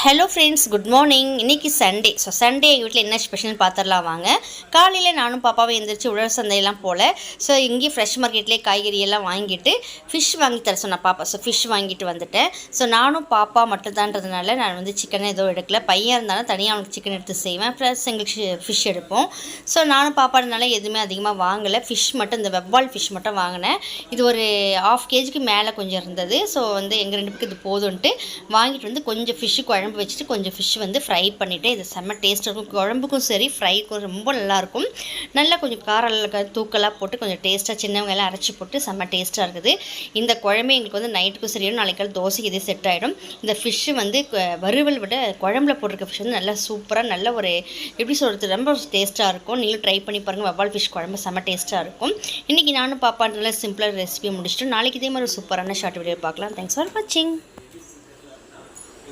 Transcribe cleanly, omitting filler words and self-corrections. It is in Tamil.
Hello friends, good morning. இன்றைக்கி சண்டே. சண்டே எங்கள் வீட்டில் என்ன ஸ்பெஷல்னு பார்த்துடலாம் வாங்க. காலையில் நானும் பாப்பாவும் எழுந்திரிச்சு உழவர் சந்தையெல்லாம் போல். இங்கேயே ஃப்ரெஷ் மார்க்கெட்லேயே காய்கறியெல்லாம் வாங்கிட்டு ஃபிஷ் வாங்கி தர சொன்னேன் பாப்பா. ஃபிஷ் வாங்கிட்டு வந்துட்டேன். நானும் பாப்பா மட்டும்தான்றதுனால நான் சிக்கன் எதுவும் எடுக்கல. பையன் இருந்தாலும் தனியாக அவனுக்கு சிக்கன் எடுத்து செய்வேன். ப்ளஸ் எங்களுக்கு ஃபிஷ் எடுப்போம். நானும் பாப்பானால எதுவுமே அதிகமாக வாங்கலை. ஃபிஷ் மட்டும், இந்த வெவ்வால் ஃபிஷ் மட்டும் வாங்கினேன். இது ஒரு 1/2 kg மேலே கொஞ்சம் இருந்தது. எங்கள் 2 பேருக்கு இது போதும்ன்ட்டு வாங்கிட்டு கொஞ்சம் ஃபிஷ்ஷு குழம்பு வச்சுட்டு கொஞ்சம் ஃபிஷ் ஃப்ரை பண்ணிவிட்டு, இது செம்ம டேஸ்ட் இருக்கும். குழம்புக்கும் சரி ஃப்ரைக்கும் ரொம்ப நல்லாயிருக்கும். நல்லா கொஞ்சம் காரம் தூக்கலாக போட்டு கொஞ்சம் டேஸ்ட்டாக சின்ன வெங்காயம் அரைச்சி போட்டு செம்ம டேஸ்ட்டாக இருக்குது. இந்த குழம்பு எங்களுக்கு நைட்டுக்கும் சரியும், நாளைக்கு தோசைக்கு இதே செட் ஆகிடும். இந்த ஃபிஷ்ஷு வறுவல் விட குழம்புல போட்டிருக்க ஃபிஷ் நல்லா சூப்பராக, நல்ல ஒரு எப்படி சொல்கிறது, ரொம்ப டேஸ்ட்டாக இருக்கும். நீங்களும் ட்ரை பண்ணி பாருங்கள். வவ்வால் ஃபிஷ் குழம்பு செம்ம டேஸ்ட்டாக இருக்கும். இன்றைக்கி நானும் பாப்பான்றதுல சிம்பிளாக ரெசிபி முடிச்சுட்டு நாளைக்கு இதே மாதிரி சூப்பரான ஷார்ட் வீடியோ பார்க்கலாம். தேங்க்ஸ் ஃபார் வாட்சிங்.